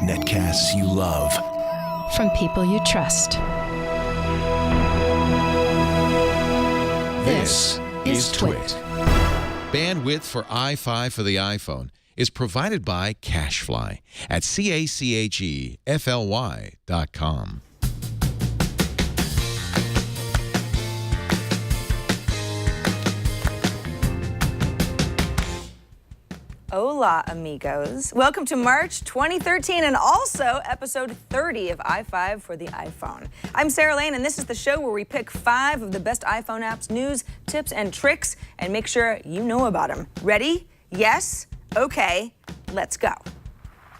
Netcasts you love. From people you trust. This is Twit. Bandwidth for i5 for the iPhone is provided by CacheFly at CACHEFLY.com. Hola, amigos. Welcome to March 2013 and also episode 30 of i5 for the iPhone. I'm Sarah Lane, and this is the show where we pick 5 of the best iPhone apps, news, tips, and tricks, and make sure you know about them. Ready? Yes? Okay, let's go.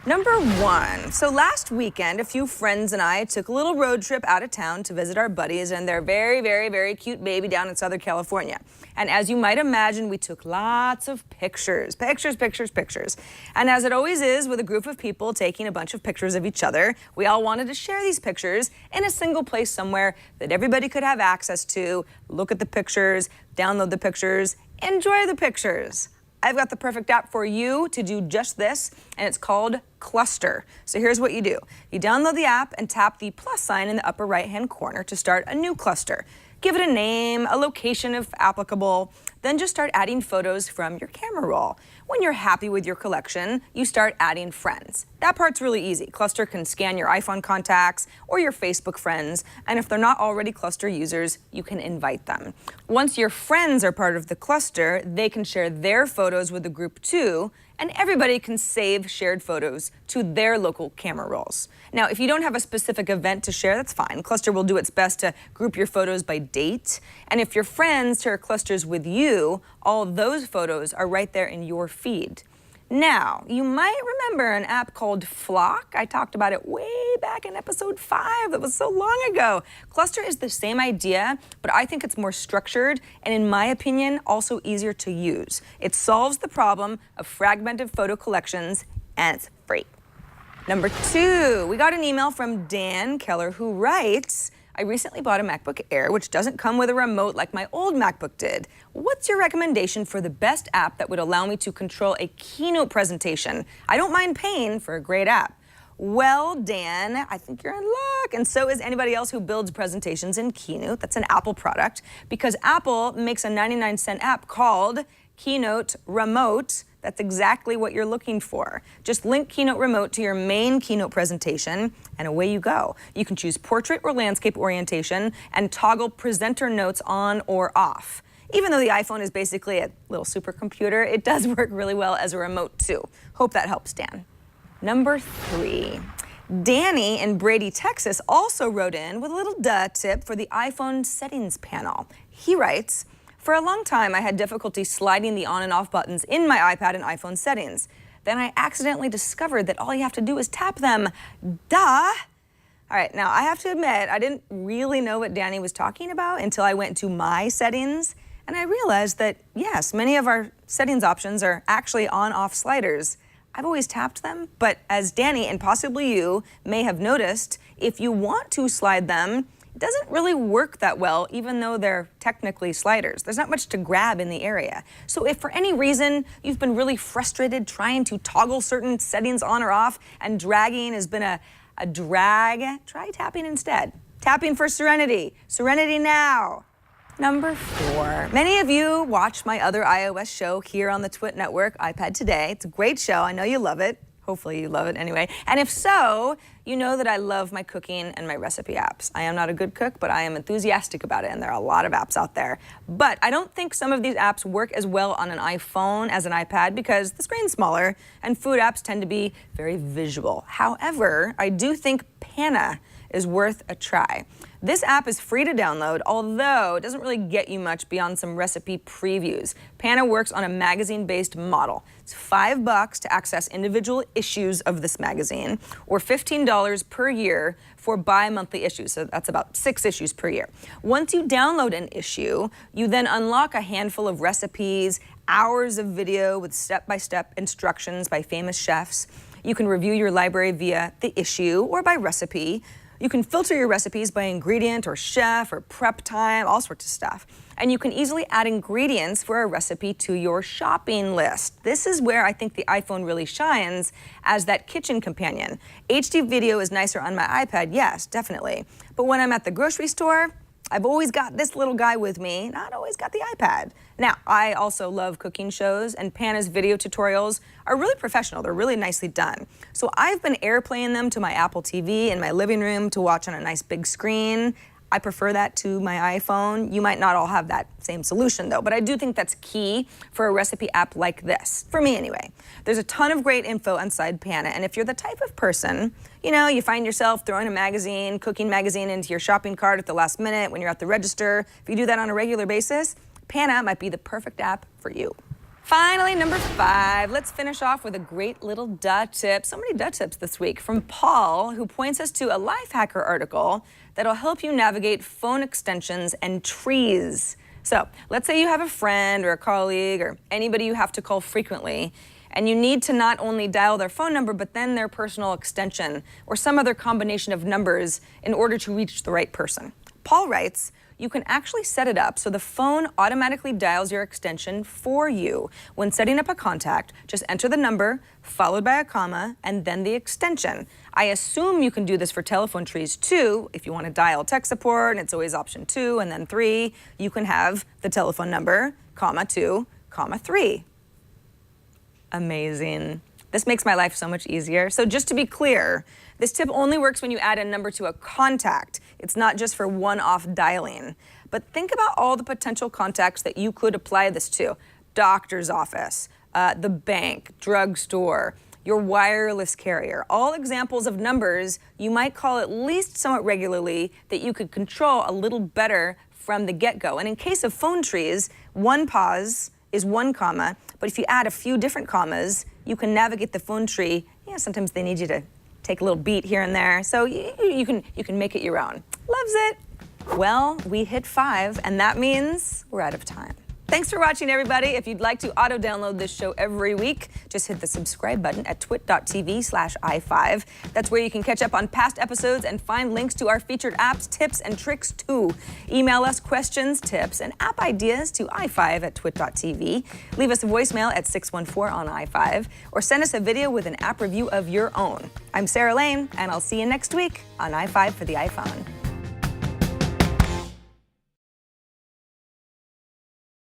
Number 1. So last weekend, a few friends and I took a little road trip out of town to visit our buddies and their very, very, very cute baby down in Southern California. And as you might imagine, we took lots of pictures. Pictures. And as it always is with a group of people taking a bunch of pictures of each other, we all wanted to share these pictures in a single place somewhere that everybody could have access to, look at the pictures, download the pictures, enjoy the pictures. I've got the perfect app for you to do just this, and it's called Cluster. So here's what you do. You download the app and tap the plus sign in the upper right-hand corner to start a new cluster. Give it a name, a location if applicable, then just start adding photos from your camera roll. When you're happy with your collection, you start adding friends. That part's really easy. Cluster can scan your iPhone contacts or your Facebook friends, and if they're not already Cluster users, you can invite them. Once your friends are part of the cluster, they can share their photos with the group too, and everybody can save shared photos to their local camera rolls. Now, if you don't have a specific event to share, that's fine. Cluster will do its best to group your photos by date. And if your friends share clusters with you, all those photos are right there in your feed. Now, you might remember an app called Flock. I talked about it way back in episode 5. That was so long ago. Cluster is the same idea, but I think it's more structured and, in my opinion, also easier to use. It solves the problem of fragmented photo collections, and it's free. Number 2, we got an email from Dan Keller who writes, I recently bought a MacBook Air, which doesn't come with a remote like my old MacBook did. What's your recommendation for the best app that would allow me to control a keynote presentation? I don't mind paying for a great app. Well, Dan, I think you're in luck, and so is anybody else who builds presentations in Keynote. That's an Apple product, because Apple makes a 99-cent app called Keynote Remote. That's exactly what you're looking for. Just link Keynote Remote to your main Keynote presentation, and away you go. You can choose portrait or landscape orientation and toggle presenter notes on or off. Even though the iPhone is basically a little supercomputer, it does work really well as a remote too. Hope that helps, Dan. Number 3. Danny in Brady, Texas also wrote in with a little tip for the iPhone settings panel. He writes, for a long time, I had difficulty sliding the on and off buttons in my iPad and iPhone settings. Then I accidentally discovered that all you have to do is tap them. Duh! All right, now I have to admit, I didn't really know what Danny was talking about until I went to my settings, and I realized that, yes, many of our settings options are actually on-off sliders. I've always tapped them, but as Danny and possibly you may have noticed, if you want to slide them, it doesn't really work that well, even though they're technically sliders. There's not much to grab in the area. So if for any reason you've been really frustrated trying to toggle certain settings on or off and dragging has been a drag, try tapping instead. Tapping for Serenity. Serenity now. Number 4. Many of you watch my other iOS show here on the Twit Network, iPad Today. It's a great show. I know you love it. Hopefully you love it anyway. And if so, you know that I love my cooking and my recipe apps. I am not a good cook, but I am enthusiastic about it, and there are a lot of apps out there. But I don't think some of these apps work as well on an iPhone as an iPad because the screen's smaller, and food apps tend to be very visual. However, I do think Pana is worth a try. This app is free to download, although it doesn't really get you much beyond some recipe previews. Pana works on a magazine-based model. It's $5 to access individual issues of this magazine, or $15 per year for bi-monthly issues, so that's about 6 issues per year. Once you download an issue, you then unlock a handful of recipes, hours of video with step-by-step instructions by famous chefs. You can review your library via the issue or by recipe. You can filter your recipes by ingredient or chef or prep time, all sorts of stuff. And you can easily add ingredients for a recipe to your shopping list. This is where I think the iPhone really shines as that kitchen companion. HD video is nicer on my iPad, yes, definitely. But when I'm at the grocery store, I've always got this little guy with me, not always got the iPad. Now, I also love cooking shows, and Pana's video tutorials are really professional. They're really nicely done. So I've been AirPlaying them to my Apple TV in my living room to watch on a nice big screen. I prefer that to my iPhone. You might not all have that same solution though, but I do think that's key for a recipe app like this, for me anyway. There's a ton of great info inside Pana, and if you're the type of person, you find yourself throwing a magazine, cooking magazine into your shopping cart at the last minute when you're at the register, if you do that on a regular basis, Pana might be the perfect app for you. Finally, number 5, let's finish off with a great little duh tip. So many duh tips this week from Paul, who points us to a Lifehacker article that'll help you navigate phone extensions and trees. So let's say you have a friend or a colleague or anybody you have to call frequently, and you need to not only dial their phone number, but then their personal extension or some other combination of numbers in order to reach the right person. Paul writes, you can actually set it up so the phone automatically dials your extension for you. When setting up a contact, just enter the number, followed by a comma, and then the extension. I assume you can do this for telephone trees too. If you want to dial tech support, and it's always option 2 and then 3, you can have the telephone number, comma 2, comma 3. Amazing. This makes my life so much easier. So just to be clear, this tip only works when you add a number to a contact. It's not just for one-off dialing. But think about all the potential contacts that you could apply this to. Doctor's office, the bank, drugstore, your wireless carrier. All examples of numbers you might call at least somewhat regularly that you could control a little better from the get-go. And in case of phone trees, one pause is 1 comma, but if you add a few different commas, you can navigate the phone tree. Sometimes they need you to take a little beat here and there, so you can make it your own. Loves it. Well, we hit 5, and that means we're out of time. Thanks for watching, everybody. If you'd like to auto-download this show every week, just hit the subscribe button at twit.tv/i5. That's where you can catch up on past episodes and find links to our featured apps, tips, and tricks too. Email us questions, tips, and app ideas to i5@twit.tv. Leave us a voicemail at 614 on i5, or send us a video with an app review of your own. I'm Sarah Lane, and I'll see you next week on i5 for the iPhone.